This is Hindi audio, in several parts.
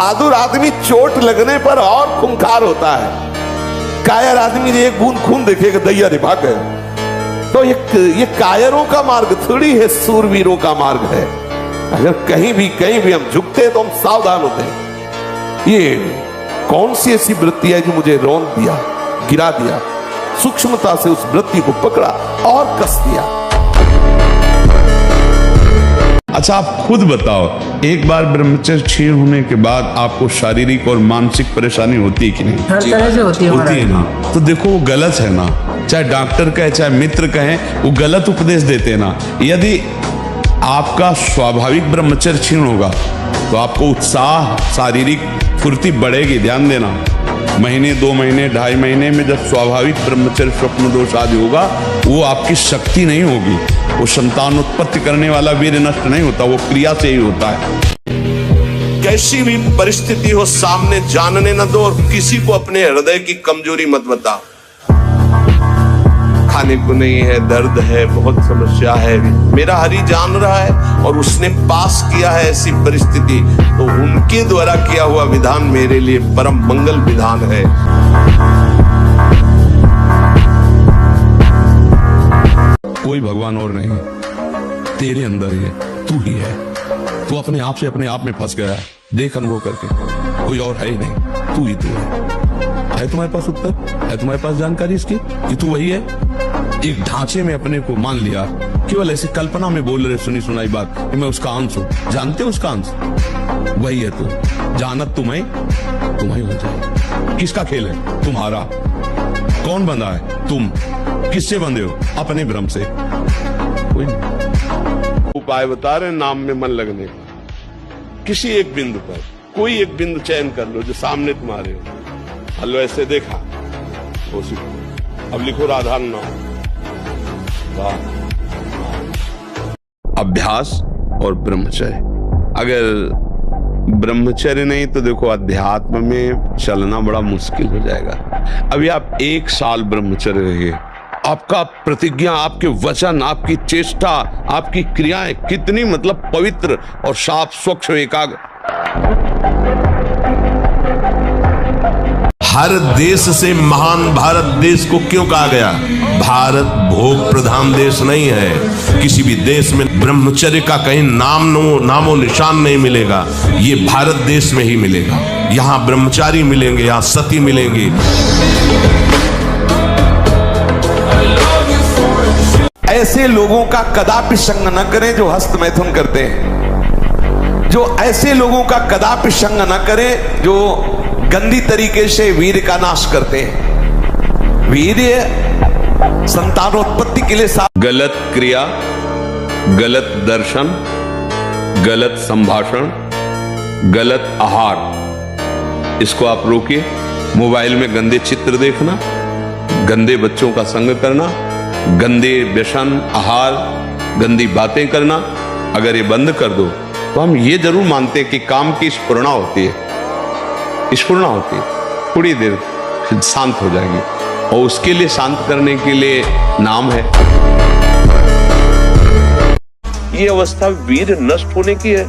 बहादुर आदमी चोट लगने पर और खूंखार होता है। कायर आदमी एक बूंद खून देखेगा दैया रे भाग गए। तो ये कायरों का मार्ग थोड़ी है, सूरवीरों का मार्ग है। अगर कहीं भी हम झुकते हैं तो हम सावधान होते हैं। ये कौन सी ऐसी वृत्ति है जो मुझे रौंद दिया, गिरा दिया। सूक्ष्मता से उस वृत्ति को पकड़ा और कस दिया। अच्छा, आप खुद बताओ, एक बार ब्रह्मचर्य क्षीण होने के बाद आपको शारीरिक और मानसिक परेशानी होती है कि नहीं? हर तरह से होती है ना। तो देखो वो गलत है ना, चाहे डॉक्टर कहे चाहे मित्र कहें, वो गलत उपदेश देते हैं ना। यदि आपका स्वाभाविक ब्रह्मचर्य क्षीण होगा तो आपको उत्साह, शारीरिक फुर्ती बढ़ेगी। ध्यान देना, महीने 2 महीने 2.5 महीने में जब स्वाभाविक ब्रह्मचर्य स्वप्न दोष आदि होगा, वो आपकी शक्ति नहीं होगी। वो संतान उत्पत्ति करने वाला वीर्य नष्ट नहीं होता, वो क्रिया से ही होता है। कैसी भी परिस्थिति हो सामने जानने न दो, और किसी को अपने हृदय की कमजोरी मत बताओ। खाने को नहीं है, दर्द है, बहुत समस्या है, मेरा हरि जान रहा है और उसने पास किया है ऐसी परिस्थिति, तो उनके द्वारा किया हुआ विधान मेरे लिए परम मंगल विधान है। कोई भगवान और नहीं, तेरे अंदर ही है, तू ही है। तू अपने आप से अपने आप में फंस गया है। देख अनुभव करके, कोई और है ही नहीं, तू ही तू है तुम्हारे पास उत्तर? है तुम्हारे पास जानकारी इसकी कि तू वही है? एक ढांचे में अपने को मान लिया, केवल ऐसी कल्पना में बोल रहे सुनी सुनाई बात कि मैं उसका अंश हूं। जानते हो उसका अंश वही है तू। जानत तुम्हें हो जाए। किसका खेल है? तुम्हारा। कौन बंधा है? तुम। किससे बंधे हो? अपने भ्रम से। कोई उपाय बता रहे नाम में मन लगने का। किसी एक बिंदु पर कोई एक बिंदु चयन कर लो जो सामने तुम्हारे हो। हलो ऐसे देखा, वो सीखो। अब लिखो राधा नाम। अभ्यास और ब्रह्मचर्य। अगर ब्रह्मचर्य नहीं तो देखो अध्यात्म में चलना बड़ा मुश्किल हो जाएगा। अभी आप 1 साल ब्रह्मचर्य रहिए, आपका प्रतिज्ञा, आपके वचन, आपकी चेष्टा, आपकी क्रियाएं कितनी मतलब पवित्र और साफ, स्वच्छ, एकाग्र। हर देश से महान भारत देश को क्यों कहा गया? भारत भोग प्रधान देश नहीं है। किसी भी देश में ब्रह्मचर्य का कहीं नामो निशान नहीं मिलेगा। ये भारत देश में ही मिलेगा। यहाँ ब्रह्मचारी मिलेंगे, यहाँ सती मिलेंगे। ऐसे लोगों का कदापि संग न करें जो हस्त मैथुन करते हैं। जो ऐसे लोगों का कदापि संग न करें जो गंदी तरीके से वीर का नाश करते हैं। वीर्य संतानोत्पत्ति के लिए गलत क्रिया, गलत दर्शन, गलत संभाषण, गलत आहार, इसको आप रोकिए। मोबाइल में गंदे चित्र देखना, गंदे बच्चों का संग करना, गंदे व्यसन, आहार, गंदी बातें करना, अगर ये बंद कर दो तो हम ये जरूर मानते हैं कि काम की स्फुरणा होती है। स्फुरणा होती है, थोड़ी देर शांत हो जाएगी, और उसके लिए शांत करने के लिए नाम है। ये अवस्था वीर नष्ट होने की है।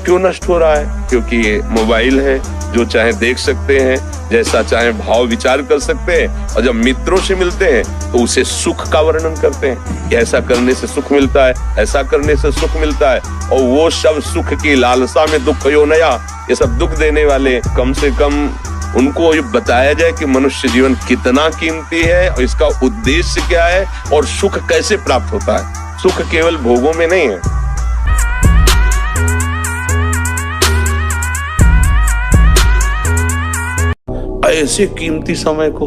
क्यों नष्ट हो रहा है? क्योंकि ये मोबाइल है, जो चाहे देख सकते हैं, जैसा चाहे भाव विचार कर सकते हैं, और जब मित्रों से मिलते हैं तो उसे सुख का वर्णन करते हैं कि ऐसा करने से सुख मिलता है, ऐसा करने से सुख मिलता है, और वो सब सुख की लालसा में दुख यो नया, ये सब दुख देने वाले। कम से कम उनको ये बताया जाए कि मनुष्य जीवन कितना कीमती है और इसका उद्देश्य क्या है और सुख कैसे प्राप्त होता है। सुख केवल भोगों में नहीं है। ऐसे कीमती समय को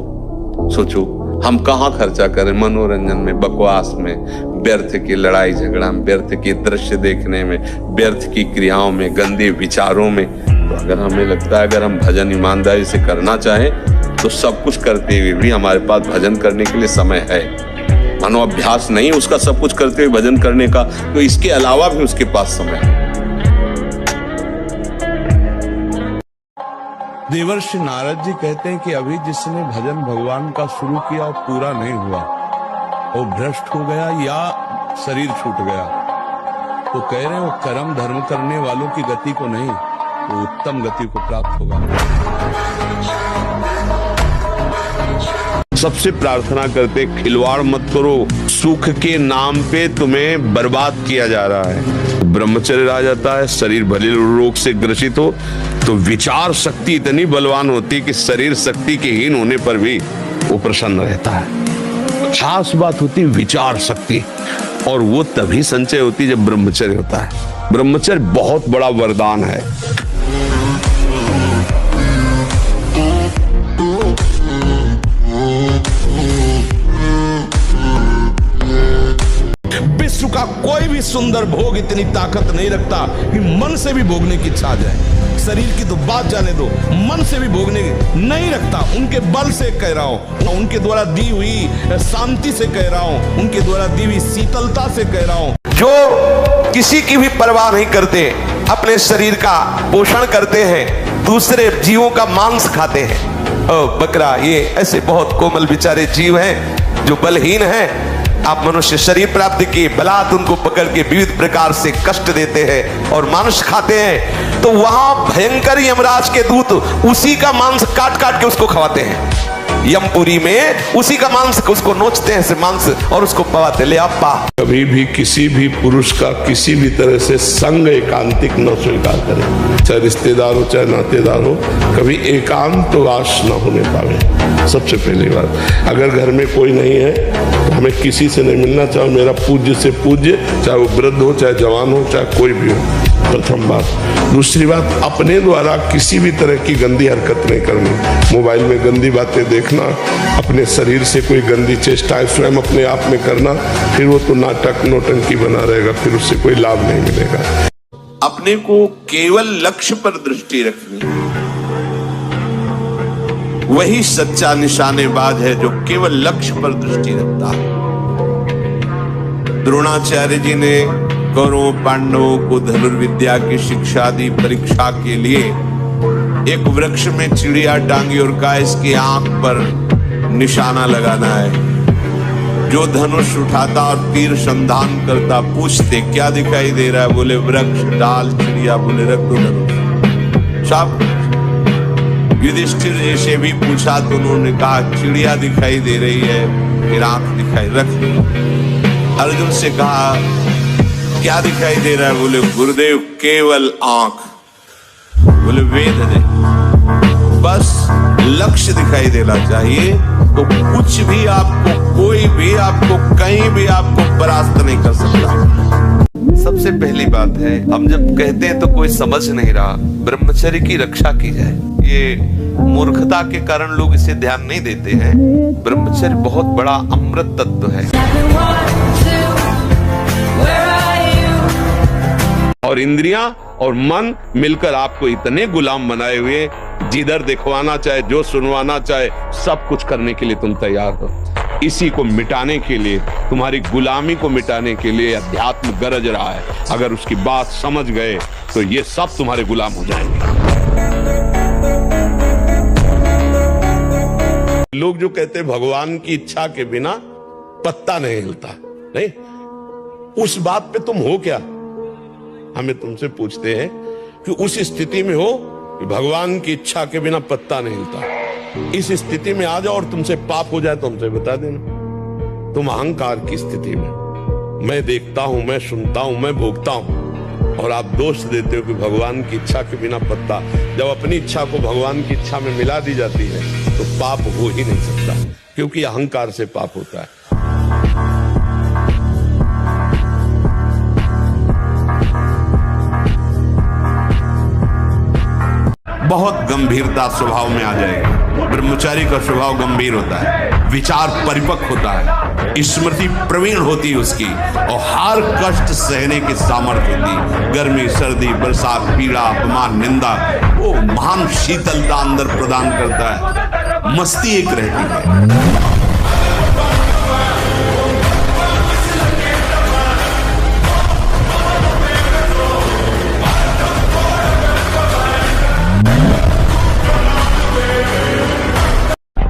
सोचो, हम कहाँ खर्चा करें? मनोरंजन में, बकवास में, व्यर्थ की लड़ाई झगड़ा में, व्यर्थ की दृश्य देखने में, व्यर्थ की क्रियाओं में, गंदे विचारों में। तो अगर हमें लगता है अगर हम भजन ईमानदारी से करना चाहें तो सब कुछ करते हुए भी हमारे पास भजन करने के लिए समय है। मानो अभ्यास नहीं उसका सब कुछ करते हुए भजन करने का, तो इसके अलावा भी उसके पास समय है। देवर्षि नारद जी कहते हैं कि अभी जिसने भजन भगवान का शुरू किया और पूरा नहीं हुआ, वो भ्रष्ट हो गया या शरीर छूट गया, तो कह रहे हैं वो कर्म धर्म करने वालों की गति को नहीं, को उत्तम गति को प्राप्त होगा। सबसे प्रार्थना करते, खिलवाड़ मत करो, सुख के नाम पे तुम्हें बर्बाद किया जा रहा है। ब्रह्मचर्य रह जाता है, शरीर भले रोग से ग्रसित हो तो विचार शक्ति इतनी बलवान होती है कि शरीर शक्ति के हीन होने पर भी वो प्रसन्न रहता है। खास बात होती है विचार शक्ति, और वो तभी संचय होती है जब ब्रह्मचर्य होता है। ब्रह्मचर्य बहुत बड़ा वरदान है। विश्व का कोई भी सुंदर भोग इतनी ताकत नहीं रखता कि मन से भी भोगने की इच्छा आ जाए। शरीर की तो बात जाने दो, मन से भी भोगने नहीं रखता। उनके बल से कह रहा हूं, उनके द्वारा दी हुई शांति से कह रहा हूं, उनके द्वारा दी हुई शीतलता से कह रहा हूं। जो किसी की भी परवाह नहीं करते, अपने शरीर का पोषण करते हैं, दूसरे जीवों का मांस खाते हैं। ओ बकरा, ये ऐसे बहुत कोमल बेचारे जीव हैं जो बलहीन हैं। आप मनुष्य शरीर प्राप्त किए, बलात् उनको पकड़ के विविध प्रकार से कष्ट देते हैं और मांस खाते हैं। तो वहां भयंकर यमराज के दूत उसी का मांस काट काट के उसको खवाते हैं। यमपुरी में उसी का मांस उसको नोचते हैं, से मांस, और उसको पवाते। ले आपा, कभी भी किसी भी पुरुष का किसी भी तरह से संग एकांतिक न स्वीकार करें, चाहे रिश्तेदार हो चाहे नातेदार हो, कभी एकांतवास न होने पावे। सबसे पहली बात, अगर घर में कोई नहीं है तो हमें किसी से नहीं मिलना, चाहे मेरा पूज्य से पूज्य, चाहे वो वृद्ध हो चाहे जवान हो चाहे कोई भी हो, प्रथम बात। दूसरी बात, अपने द्वारा किसी भी तरह की गंदी हरकत नहीं करनी। मोबाइल में गंदी बातें देखना, अपने शरीर से कोई गंदी चेष्टाएं स्वयं अपने आप में करना, फिर वो तो नाटक नौटंकी बना रहेगा, फिर उससे कोई लाभ नहीं मिलेगा। अपने को केवल लक्ष्य पर दृष्टि रखनी, वही सच्चा निशानेबाज है जो केवल लक्ष्य पर दृष्टि रखता है। द्रोणाचार्य जी ने कौरवों पांडवों को धनुर्विद्या की शिक्षा दी। परीक्षा के लिए एक वृक्ष में चिड़िया टांगी और कहा इसकी आंख पर निशाना लगाना है। जो धनुष उठाता और तीर संधान करता, पूछते क्या दिखाई दे रहा है? बोले वृक्ष, डाल, चिड़िया। बोले रख दो धनुष। साहब युधिष्ठिर जी से भी पूछा तो उन्होंने कहा चिड़िया दिखाई दे रही है, फिर आंख दिखाई, रख दो। अर्जुन से कहा क्या दिखाई दे रहा है? बोले गुरुदेव केवल आंख। बोले वेद दे, बस लक्ष्य दिखाई देना चाहिए तो कुछ भी आपको, कोई भी आपको, कहीं भी आपको परास्त नहीं कर सकता। सबसे पहली बात है, हम जब कहते हैं तो कोई समझ नहीं रहा, ब्रह्मचर्य की रक्षा की जाए। ये मूर्खता के कारण लोग इसे ध्यान नहीं देते हैं। ब्रह्मचर्य बहुत बड़ा अमृत तत्व है। और इंद्रियां और मन मिलकर आपको इतने गुलाम बनाए हुए, जिधर दिखवाना चाहे, जो सुनवाना चाहे, सब कुछ करने के लिए तुम तैयार हो। इसी को मिटाने के लिए, तुम्हारी गुलामी को मिटाने के लिए अध्यात्म गरज रहा है। अगर उसकी बात समझ गए तो ये सब तुम्हारे गुलाम हो जाएंगे। लोग जो कहते हैं भगवान की इच्छा के बिना पत्ता नहीं हिलता, नहीं, उस बात पे तुम हो क्या? हमें तुमसे पूछते हैं कि उस स्थिति में हो कि भगवान की इच्छा के बिना पत्ता नहीं हिलता। इस स्थिति में आ जाओ और तुमसे पाप हो जाए तो हमसे बता देना। तुम अहंकार की स्थिति में, मैं देखता हूं, मैं सुनता हूं, मैं भोगता हूं, और आप दोष देते हो कि भगवान की इच्छा के बिना पत्ता। जब अपनी इच्छा को भगवान की इच्छा में मिला दी जाती है तो पाप हो ही नहीं सकता, क्योंकि अहंकार से पाप होता है। बहुत गंभीरता स्वभाव में आ जाएगी। ब्रह्मचारी का स्वभाव गंभीर होता है, विचार परिपक्व होता है, स्मृति प्रवीण होती है उसकी, और हर कष्ट सहने की सामर्थ्य होती है। गर्मी, सर्दी, बरसात, पीड़ा, अपमान, निंदा, वो महान शीतलता अंदर प्रदान करता है। मस्ती एक रहती है।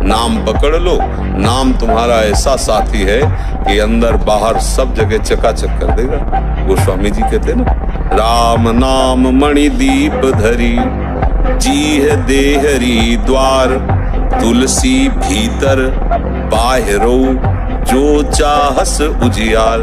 नाम पकड़ लो, नाम तुम्हारा ऐसा साथी है कि अंदर बाहर सब जगह चकाचक कर देगा। गोस्वामी जी कहते ना, राम नाम मणिदीप धरी, जी है देहरी द्वार, तुलसी भीतर बाहरो, जो चाहस उजियार।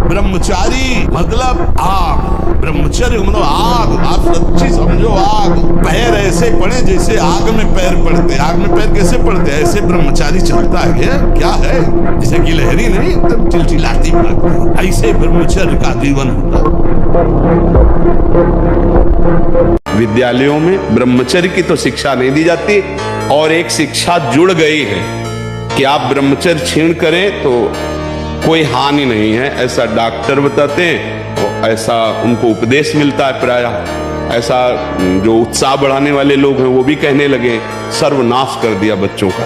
ब्रह्मचारी मतलब आग, ब्रह्मचर्य मतलब आग। आप सच्ची समझो आग। पैर ऐसे पड़े जैसे आग में पैर पड़ते। आग में पैर कैसे पड़ते? ऐसे ब्रह्मचारी चलता है क्या है? जैसे कि लहरी नहीं एकदम चिलचिलाती भागती, ऐसे ब्रह्मचर्य का जीवन होता है। विद्यालयों में ब्रह्मचर्य की तो शिक्षा नहीं दी जाती, और एक शिक्षा जुड़ गई है कि आप ब्रह्मचर्य छीन करें तो कोई हानि नहीं है, ऐसा डॉक्टर बताते हैं, और ऐसा उनको उपदेश मिलता है प्रायः। ऐसा जो उत्साह बढ़ाने वाले लोग हैं वो भी कहने लगे, सर्वनाश कर दिया बच्चों का।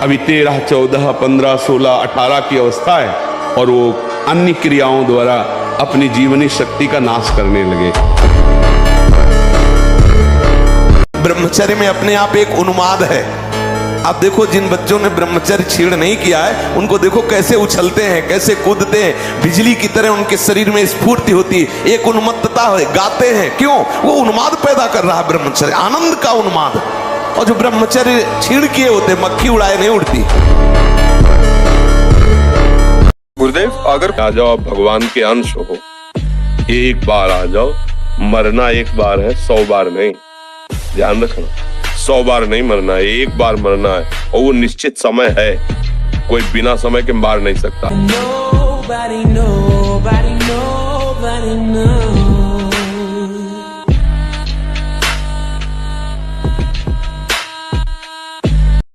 अभी 13, 14, 15, 16, 18 की अवस्था है और वो अन्य क्रियाओं द्वारा अपनी जीवनी शक्ति का नाश करने लगे। ब्रह्मचर्य में अपने आप एक उन्माद है। आप देखो जिन बच्चों ने ब्रह्मचर्य छीण नहीं किया है, उनको देखो कैसे उछलते हैं, कैसे कूदते हैं, बिजली की तरह उनके शरीर में स्फूर्ति होती है, एक उन्मत्तता है, गाते हैं। क्यों? वो उन्माद पैदा कर रहा है ब्रह्मचर्य, आनंद का उन्माद। और जो ब्रह्मचर्य छीण किए होते, मक्खी उड़ाए नहीं उड़ती। गुरुदेव, अगर आ जाओ आप भगवान के अंश हो, एक बार आ जाओ, मरना एक बार है, 100 बार नहीं। ध्यान रखना, 100 बार नहीं मरना है, एक बार मरना है, और वो निश्चित समय है, कोई बिना समय के मार नहीं सकता। Nobody, nobody, nobody knows.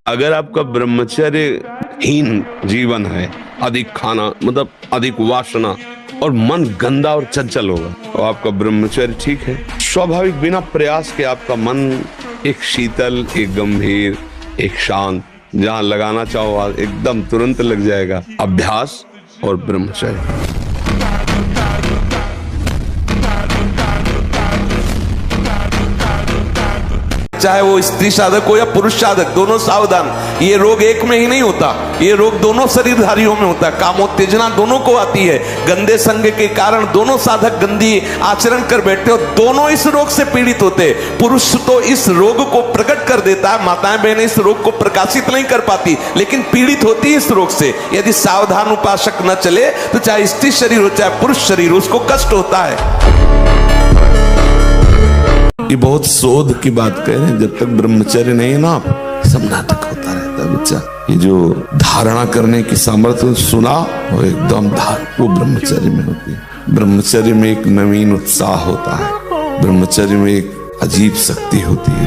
अगर आपका ब्रह्मचर्यहीन जीवन है, अधिक खाना मतलब अधिक वासना, और मन गंदा और चंचल होगा, तो आपका ब्रह्मचर्य ठीक है। स्वाभाविक बिना प्रयास के आपका मन एक शीतल, एक गंभीर, एक शांत, जहां लगाना चाहो एकदम तुरंत लग जाएगा। अभ्यास और ब्रह्मचर्य। चाहे वो स्त्री साधक हो या पुरुष साधक, दोनों सावधान। ये रोग एक में ही नहीं होता, ये रोग दोनों शरीरधारियों में होता है। कामोत्तेजना दोनों को आती है। गंदे संग के कारण दोनों साधक गंदी आचरण कर बैठते हो, दोनों इस रोग से पीड़ित होते। पुरुष तो इस रोग को प्रकट कर देता है, माताएं बहनें इस रोग को प्रकाशित नहीं कर पाती, लेकिन पीड़ित होती है इस रोग से। यदि सावधान उपासक न चले तो चाहे स्त्री शरीर हो चाहे पुरुष शरीर, उसको कष्ट होता है। ये बहुत शोध की बात कह रहे हैं। जब तक ब्रह्मचर्य नहीं है ना, सब नाटक होता रहता है बच्चा। ये जो धारणा करने की सामर्थ्य सुना, वो एकदम वो ब्रह्मचर्य में होती है। ब्रह्मचर्य में एक नवीन उत्साह होता है, ब्रह्मचर्य में एक अजीब शक्ति होती है।